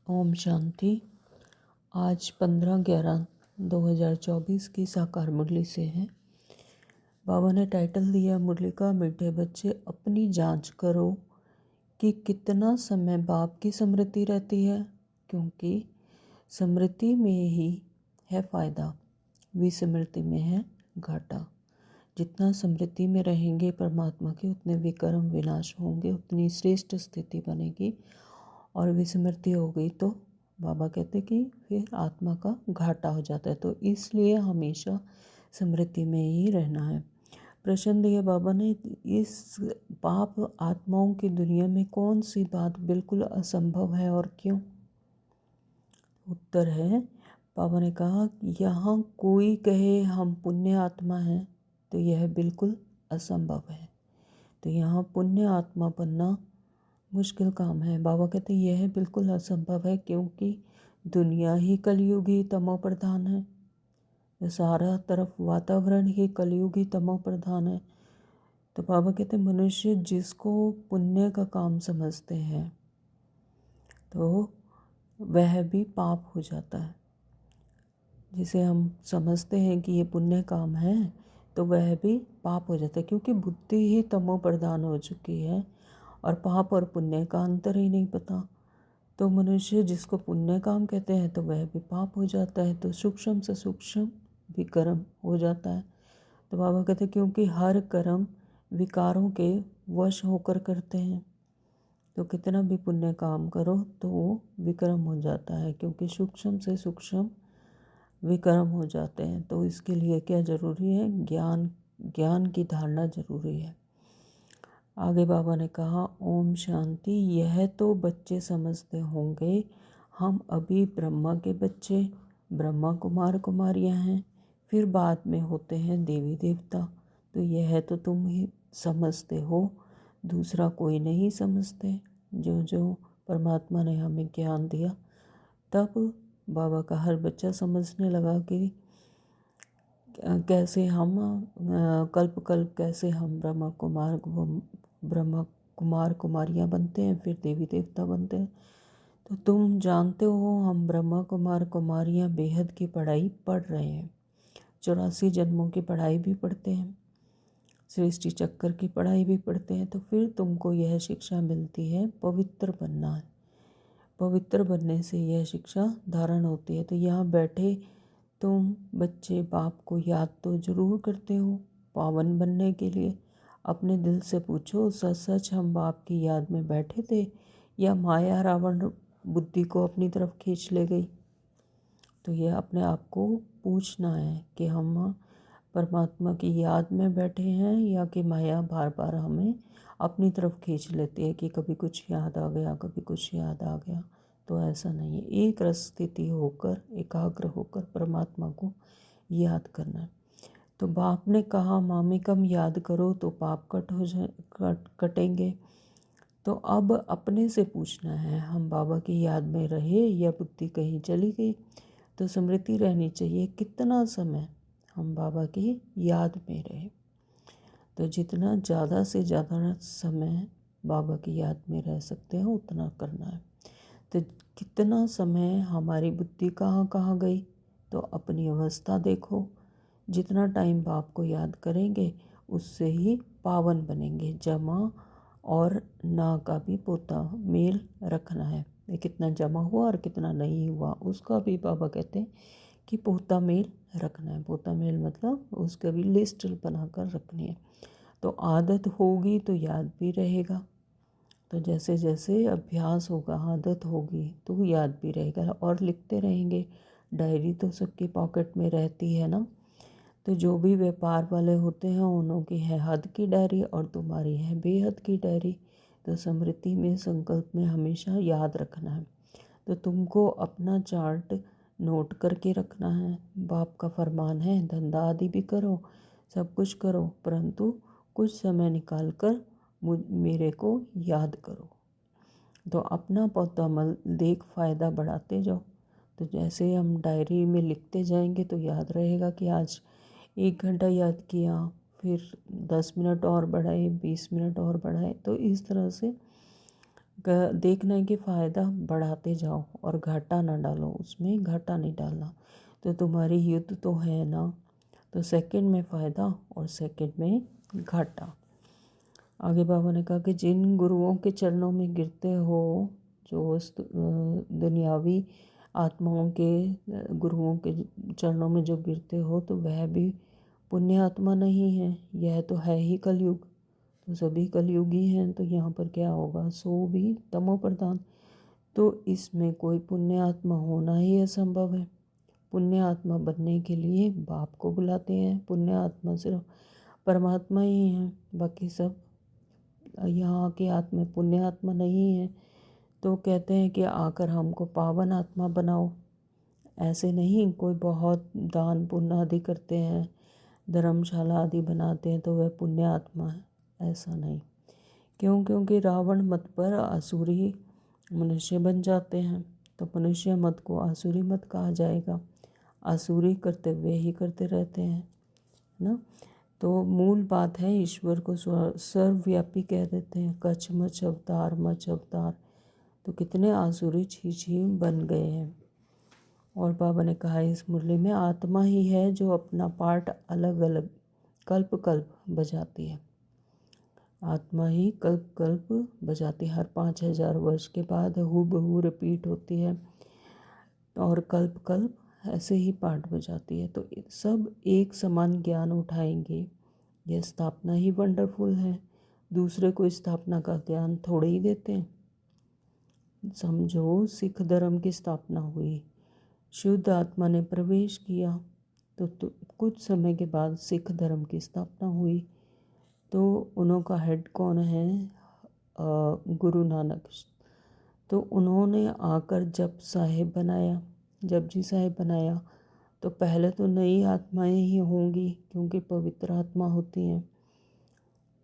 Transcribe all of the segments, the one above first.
ओम शांति। आज 15/11/2024 की साकार मुरली से है। बाबा ने टाइटल दिया मुरली का, मीठे बच्चे अपनी जांच करो कि कितना समय बाप की स्मृति रहती है, क्योंकि स्मृति में ही है फायदा, विस्मृति में है घाटा। जितना स्मृति में रहेंगे परमात्मा के, उतने विकर्म विनाश होंगे, उतनी श्रेष्ठ स्थिति बनेगी। और विस्मृति हो गई तो बाबा कहते कि फिर आत्मा का घाटा हो जाता है। तो इसलिए हमेशा स्मृति में ही रहना है। प्रश्न दिया बाबा ने, इस पाप आत्माओं की दुनिया में कौन सी बात बिल्कुल असंभव है और क्यों? उत्तर है, बाबा ने कहा यहाँ कोई कहे हम पुण्य आत्मा हैं तो यह बिल्कुल असंभव है। तो यहाँ पुण्य आत्मा बनना मुश्किल काम है। बाबा कहते यह बिल्कुल असंभव है, क्योंकि दुनिया ही कलयुगी तमो प्रधान है। सारा तरफ वातावरण ही कलयुगी तमो प्रधान है। तो बाबा कहते मनुष्य जिसको पुण्य का काम समझते हैं तो वह भी पाप हो जाता है। जिसे हम समझते हैं कि ये पुण्य काम है तो वह भी पाप हो जाता है, क्योंकि बुद्धि ही तमो प्रधान हो चुकी है और पाप और पुण्य का अंतर ही नहीं पता। तो मनुष्य जिसको पुण्य काम कहते हैं तो वह भी पाप हो जाता है। तो सूक्ष्म से सूक्ष्म भी कर्म हो जाता है। तो बाबा कहते क्योंकि हर कर्म विकारों के वश होकर करते हैं, तो कितना भी पुण्य काम करो तो वो विकर्म हो जाता है, क्योंकि सूक्ष्म से सूक्ष्म विकर्म हो जाते हैं। तो इसके लिए क्या ज़रूरी है? ज्ञान की धारणा जरूरी है। आगे बाबा ने कहा, ओम शांति। यह तो बच्चे समझते होंगे हम अभी ब्रह्मा के बच्चे, ब्रह्मा कुमार कुमारियां हैं, फिर बाद में होते हैं देवी देवता। तो यह तो तुम ही समझते हो, दूसरा कोई नहीं समझते। जो जो परमात्मा ने हमें ज्ञान दिया, तब बाबा का हर बच्चा समझने लगा कि कैसे हम कल्प कल्प कैसे हम ब्रह्मा कुमार कुमारियाँ बनते हैं, फिर देवी देवता बनते हैं। तो तुम जानते हो हम ब्रह्मा कुमार कुमारियाँ बेहद की पढ़ाई पढ़ रहे हैं, 84 जन्मों की पढ़ाई भी पढ़ते हैं, सृष्टि चक्कर की पढ़ाई भी पढ़ते हैं। तो फिर तुमको यह शिक्षा मिलती है पवित्र बनना है। पवित्र बनने से यह शिक्षा धारण होती है। तो यहाँ बैठे तुम बच्चे बाप को याद तो जरूर करते हो पावन बनने के लिए। अपने दिल से पूछो, सच सच हम बाप की याद में बैठे थे या माया रावण बुद्धि को अपनी तरफ खींच ले गई? तो यह अपने आप को पूछना है कि हम परमात्मा की याद में बैठे हैं या कि माया बार बार हमें अपनी तरफ खींच लेती है कि कभी कुछ याद आ गया, कभी कुछ याद आ गया। तो ऐसा नहीं है। एक रस स्थिति होकर, एकाग्र होकर परमात्मा को याद करना है। तो बाप ने कहा मामिकम याद करो तो पाप कटेंगे। तो अब अपने से पूछना है, हम बाबा की याद में रहे या बुद्धि कहीं चली गई? तो स्मृति रहनी चाहिए कितना समय हम बाबा की याद में रहे। तो जितना ज़्यादा से ज़्यादा समय बाबा की याद में रह सकते हैं उतना करना है। तो कितना समय हमारी बुद्धि कहाँ कहाँ गई? तो अपनी अवस्था देखो। जितना टाइम बाप को याद करेंगे उससे ही पावन बनेंगे। जमा और ना का भी पोता मेल रखना है। कितना जमा हुआ और कितना नहीं हुआ उसका भी बाबा कहते हैं कि पोता मेल रखना है। पोता मेल मतलब उसका भी लिस्ट बनाकर रखनी है। तो आदत होगी तो याद भी रहेगा। तो जैसे जैसे अभ्यास होगा, आदत होगी तो याद भी रहेगा। और लिखते रहेंगे। डायरी तो सबकी पॉकेट में रहती है ना। तो जो भी व्यापार वाले होते हैं उन्हों की है हद की डायरी और तुम्हारी है बेहद की डायरी। तो स्मृति में, संकल्प में हमेशा याद रखना है। तो तुमको अपना चार्ट नोट करके रखना है। बाप का फरमान है धंधा आदि भी करो, सब कुछ करो, परंतु कुछ समय निकाल कर मेरे को याद करो। तो अपना पौधामल देख फ़ायदा बढ़ाते जाओ। तो जैसे हम डायरी में लिखते जाएंगे तो याद रहेगा कि आज 1 घंटा याद किया, फिर 10 मिनट और बढ़ाए, 20 मिनट और बढ़ाए। तो इस तरह से देखना है कि फ़ायदा बढ़ाते जाओ और घाटा ना डालो, उसमें घाटा नहीं डालना। तो तुम्हारी युद्ध तो है ना, तो सेकंड में फ़ायदा और सेकंड में घाटा। आगे बाबा ने कहा कि जिन गुरुओं के चरणों में गिरते हो, जो उस दुनियावी आत्माओं के गुरुओं के चरणों में जो गिरते हो, तो वह भी पुण्य आत्मा नहीं है। यह तो है ही कलयुग, तो सभी कलयुगी हैं। तो यहाँ पर क्या होगा, सो भी तमो प्रधान। तो इसमें कोई पुण्य आत्मा होना ही असंभव है। पुण्य आत्मा बनने के लिए बाप को बुलाते हैं। पुण्य आत्मा सिर्फ परमात्मा ही है, बाकी सब यहाँ के आत्मा पुण्य आत्मा नहीं है। तो कहते हैं कि आकर हमको पावन आत्मा बनाओ। ऐसे नहीं, कोई बहुत दान पुण्य आदि करते हैं, धर्मशाला आदि बनाते हैं तो वह पुण्य आत्मा है, ऐसा नहीं। क्यों? क्योंकि रावण मत पर आसुरी मनुष्य बन जाते हैं, तो मनुष्य मत को आसुरी मत कहा जाएगा। आसुरी कर्तव्य ही करते रहते हैं ना। तो मूल बात है, ईश्वर को सर्वव्यापी कह देते हैं। कछ मच अवतार, मच अवतार, तो कितने आसुरी छी बन गए हैं। और बाबा ने कहा इस मुरली में, आत्मा ही है जो अपना पार्ट अलग अलग कल्प कल्प बजाती है। आत्मा ही कल्प कल्प बजाती है, हर 5000 वर्ष के बाद हूबहू रिपीट होती है और कल्प कल्प ऐसे ही पाठ बजाती है। तो सब एक समान ज्ञान उठाएंगे, यह स्थापना ही वंडरफुल है। दूसरे को स्थापना का ज्ञान थोड़े ही देते हैं। समझो सिख धर्म की स्थापना हुई, शुद्ध आत्मा ने प्रवेश किया, तो कुछ समय के बाद सिख धर्म की स्थापना हुई। तो उन्हों का हेड कौन है? गुरु नानक। तो उन्होंने आकर जप साहिब बनाया, जपजी साहिब बनाया। तो पहले तो नई आत्माएं ही होंगी, क्योंकि पवित्र आत्मा होती हैं।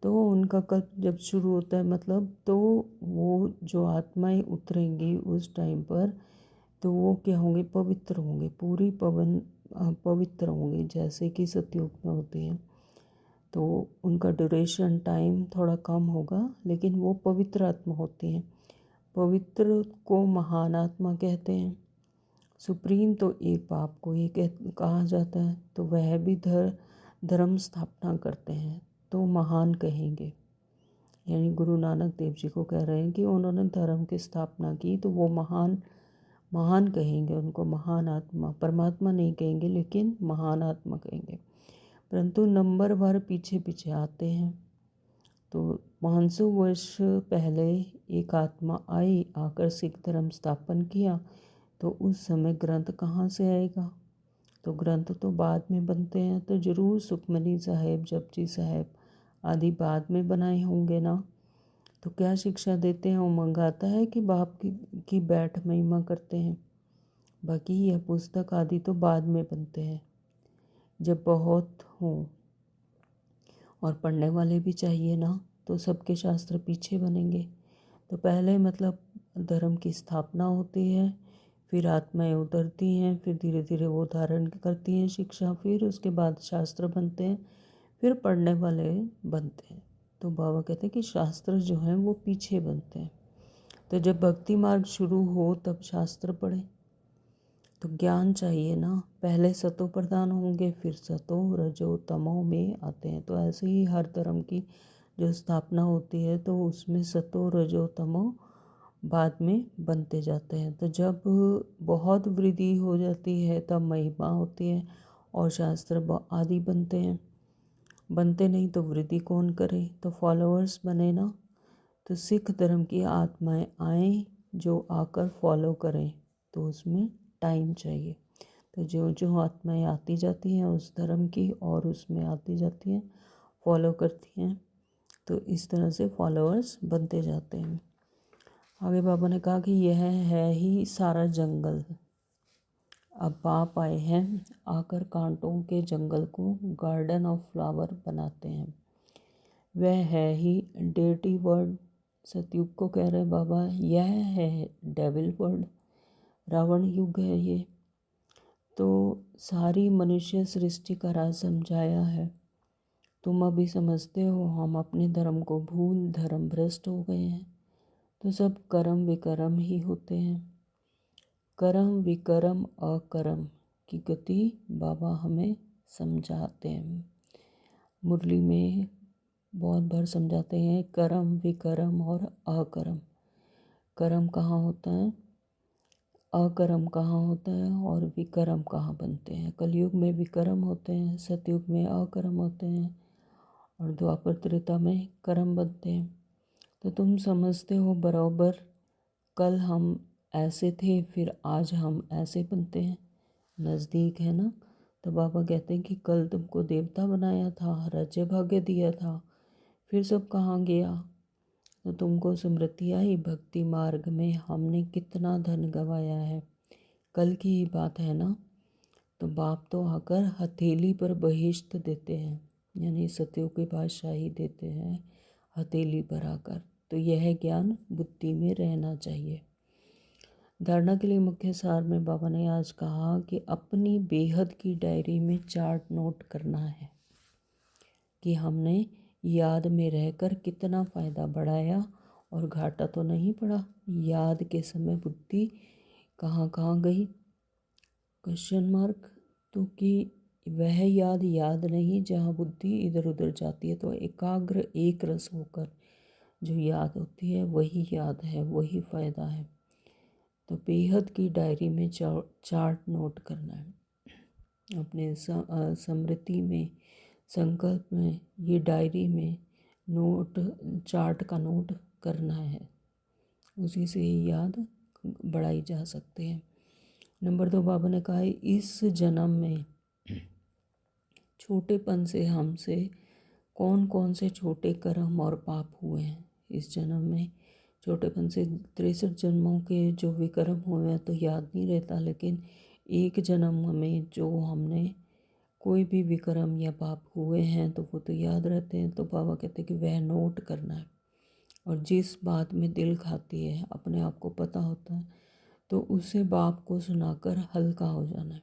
तो उनका कल्प जब शुरू होता है, मतलब तो वो जो आत्माएं उतरेंगी उस टाइम पर, तो वो क्या होंगे? पवित्र होंगे, पूरी पवित्र होंगे, जैसे कि सतयुग में होते हैं। तो उनका ड्यूरेशन टाइम थोड़ा कम होगा, लेकिन वो पवित्र आत्मा होती हैं। पवित्र को महान आत्मा कहते हैं। सुप्रीम तो एक बाप को ही कहा जाता है, तो वह भी धर्म स्थापना करते हैं, तो महान कहेंगे। यानी गुरु नानक देव जी को कह रहे हैं कि उन्होंने धर्म की स्थापना की, तो वो महान कहेंगे उनको। महान आत्मा, परमात्मा नहीं कहेंगे, लेकिन महान आत्मा कहेंगे। परंतु नंबर भर पीछे पीछे आते हैं। तो 500 वर्ष पहले एक आत्मा आई, आकर सिख धर्म स्थापन किया। तो उस समय ग्रंथ कहाँ से आएगा? तो ग्रंथ तो बाद में बनते हैं, तो ज़रूर सुखमनी साहेब, जपजी साहेब आदि बाद में बनाए होंगे ना। तो क्या शिक्षा देते हैं? उमंग आता है कि बाप की बैठ महिमा करते हैं। बाकी यह पुस्तक आदि तो बाद में बनते हैं, जब बहुत हों और पढ़ने वाले भी चाहिए ना, तो सबके शास्त्र पीछे बनेंगे। तो पहले मतलब धर्म की स्थापना होती है, फिर आत्माएं उतरती हैं, फिर धीरे धीरे वो धारण करती हैं शिक्षा, फिर उसके बाद शास्त्र बनते हैं, फिर पढ़ने वाले बनते हैं। तो बाबा कहते हैं कि शास्त्र जो हैं वो पीछे बनते हैं। तो जब भक्ति मार्ग शुरू हो तब शास्त्र पढ़ें। तो ज्ञान चाहिए ना, पहले सतो प्रधान होंगे, फिर सतो रजो तमो में आते हैं। तो ऐसे ही हर धर्म की जो स्थापना होती है, तो उसमें सतो रजो तमो बाद में बनते जाते हैं। तो जब बहुत वृद्धि हो जाती है तब महिमा होती है और शास्त्र आदि बनते हैं। बनते नहीं तो वृद्धि कौन करे? तो फॉलोअर्स बने ना। तो सिख धर्म की आत्माएं आएँ जो आकर फॉलो करें, तो उसमें टाइम चाहिए। तो जो जो आत्माएं आती जाती हैं उस धर्म की, और उसमें आती जाती हैं, फॉलो करती हैं, तो इस तरह से फॉलोअर्स बनते जाते हैं। आगे बाबा ने कहा कि यह है ही सारा जंगल। अब बाप आए हैं, आकर कांटों के जंगल को गार्डन ऑफ फ्लावर बनाते हैं। वह है ही डेटी वर्ड। सतयुग को कह रहे बाबा, यह है डेविल वर्ड, रावण युग है ये। तो सारी मनुष्य सृष्टि का राज समझाया है। तुम अभी समझते हो हम अपने धर्म को भूल धर्म भ्रष्ट हो गए हैं। तो सब कर्म विकर्म ही होते हैं। कर्म विकर्म अकर्म की गति बाबा हमें समझाते हैं। मुरली में बहुत बार समझाते हैं कर्म विकर्म और अकर्म। कर्म कहाँ होता है, अकर्म कहाँ होता है और विकर्म कहाँ बनते हैं। कलयुग में विकर्म होते हैं, सतयुग में अकर्म होते हैं और द्वापर त्रेता में कर्म बनते हैं। तो तुम समझते हो बराबर कल हम ऐसे थे, फिर आज हम ऐसे बनते हैं, नज़दीक है ना। तो बाबा कहते हैं कि कल तुमको देवता बनाया था, राज्य भाग्य दिया था, फिर सब कहाँ गया। तो तुमको स्मृति आई भक्ति मार्ग में हमने कितना धन गंवाया है। कल की ही बात है ना। तो बाप तो आकर हथेली पर बहिश्त देते हैं, यानी सत्यों की बादशाही देते हैं हथेली पर आकर। तो यह ज्ञान बुद्धि में रहना चाहिए। धारणा के लिए मुख्य सार में बाबा ने आज कहा कि अपनी बेहद की डायरी में चार्ट नोट करना है कि हमने याद में रहकर कितना फ़ायदा बढ़ाया और घाटा तो नहीं पड़ा। याद के समय बुद्धि कहाँ कहाँ गई, क्वेश्चन मार्क। तो कि वह याद नहीं, जहाँ बुद्धि इधर उधर जाती है। तो एकाग्र एक रस होकर जो याद होती है वही याद है, वही फ़ायदा है। तो बेहद की डायरी में चार्ट नोट करना है, अपने स्मृति में, संकल्प में, ये डायरी में नोट, चार्ट का नोट करना है। उसी से ही याद बढ़ाई जा सकती है। नंबर 2 बाबा ने कहा है इस जन्म में छोटेपन से हमसे कौन कौन से छोटे कर्म और पाप हुए हैं। इस जन्म में छोटेपन से 63 जन्मों के जो विकर्म हुए हैं तो याद नहीं रहता, लेकिन एक जन्म में जो हमने कोई भी विकर्म या पाप हुए हैं तो वो तो याद रहते हैं। तो बाबा कहते हैं कि वह नोट करना है, और जिस बात में दिल खाती है अपने आप को पता होता है तो उसे बाप को सुनाकर हल्का हो जाना है।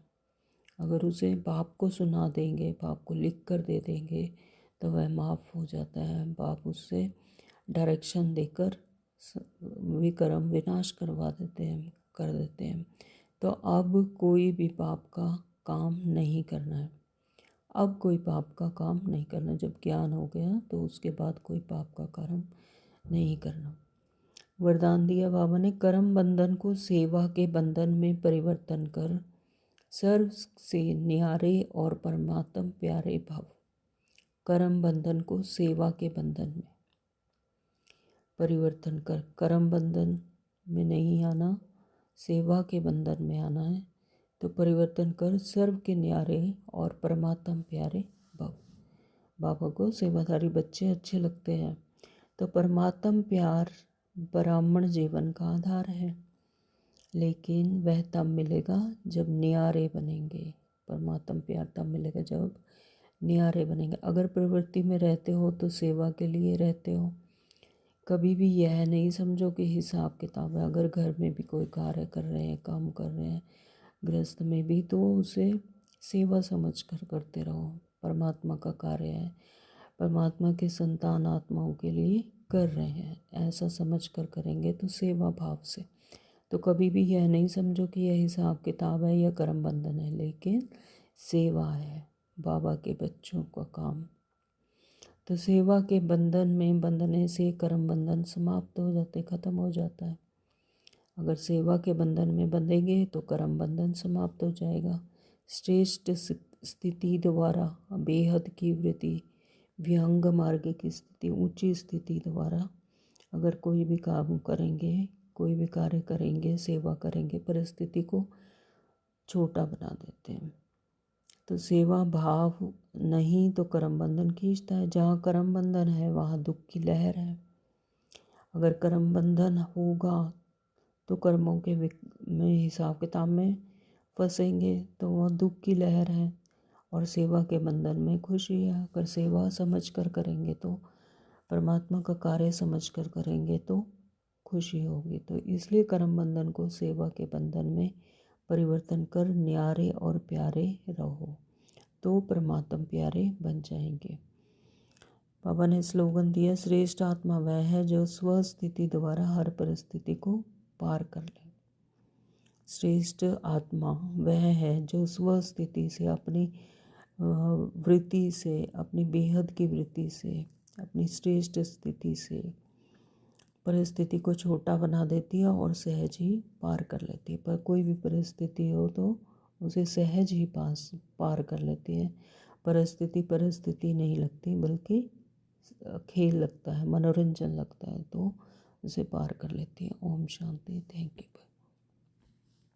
अगर उसे बाप को सुना देंगे, बाप को लिख कर दे देंगे तो वह माफ़ हो जाता है। बाप उससे डायरेक्शन देकर विकर्म विनाश करवा देते हैं, कर देते हैं। तो अब कोई भी पाप का काम नहीं करना है। अब कोई पाप का काम नहीं करना। जब ज्ञान हो गया तो उसके बाद कोई पाप का कर्म नहीं करना। वरदान दिया बाबा ने कर्म बंधन को सेवा के बंधन में परिवर्तन कर सर्व से न्यारे और परमात्म प्यारे भव। कर्म बंधन को सेवा के बंधन में परिवर्तन कर, कर्म बंधन में नहीं आना, सेवा के बंधन में आना है। तो परिवर्तन कर सर्व के न्यारे और परमात्म प्यारे भव। बाबा को सेवाधारी बच्चे अच्छे लगते हैं। तो परमात्म प्यार ब्राह्मण जीवन का आधार है, लेकिन वह तब मिलेगा जब न्यारे बनेंगे। परमात्म प्यार तब मिलेगा जब न्यारे बनेंगे। अगर प्रवृत्ति में रहते हो तो सेवा के लिए रहते हो। कभी भी यह नहीं समझो कि हिसाब किताब है। अगर घर में भी कोई कार्य कर रहे हैं, काम कर रहे हैं, गृहस्थ में भी, तो उसे सेवा समझ कर करते रहो। परमात्मा का कार्य है, परमात्मा के संतान आत्माओं के लिए कर रहे हैं, ऐसा समझ कर करेंगे तो सेवा भाव से। तो कभी भी यह नहीं समझो कि यह हिसाब किताब है या कर्म बंधन है, लेकिन सेवा है, बाबा के बच्चों का काम। तो सेवा के बंधन में बंधने से कर्म बंधन समाप्त हो जाते, खत्म हो जाता है। अगर सेवा के बंधन में बंधेंगे तो कर्म बंधन समाप्त हो जाएगा। श्रेष्ठ स्थिति द्वारा बेहद की वृत्ति, विहंग मार्ग की स्थिति, ऊंची स्थिति द्वारा अगर कोई भी काम करेंगे, कोई भी कार्य करेंगे, सेवा करेंगे, परिस्थिति को छोटा बना देते हैं। तो सेवा भाव नहीं तो कर्म बंधन खींचता है। जहाँ कर्म बंधन है वहाँ दुख की लहर है। अगर कर्म बंधन होगा तो कर्मों के में हिसाब किताब में फंसेंगे तो वह दुख की लहर है, और सेवा के बंधन में खुशी है। अगर सेवा समझ कर करेंगे तो परमात्मा का कार्य समझ कर करेंगे तो खुशी होगी। तो इसलिए कर्म बंधन को सेवा के बंधन में परिवर्तन कर न्यारे और प्यारे रहो, तो परमात्मा प्यारे बन जाएंगे। पापा ने स्लोगन दिया, श्रेष्ठ आत्मा वह है जो स्वस्थिति द्वारा हर परिस्थिति को पार कर ले। श्रेष्ठ आत्मा वह है जो स्वस्थिति से, अपनी वृत्ति से, अपनी बेहद की वृत्ति से, अपनी श्रेष्ठ स्थिति से परिस्थिति को छोटा बना देती है और सहज ही पार कर लेती है। पर कोई भी परिस्थिति हो तो उसे सहज ही पार कर लेती है। परिस्थिति नहीं लगती, बल्कि खेल लगता है, मनोरंजन लगता है, तो उसे पार कर लेती है। ओम शांति। Thank you.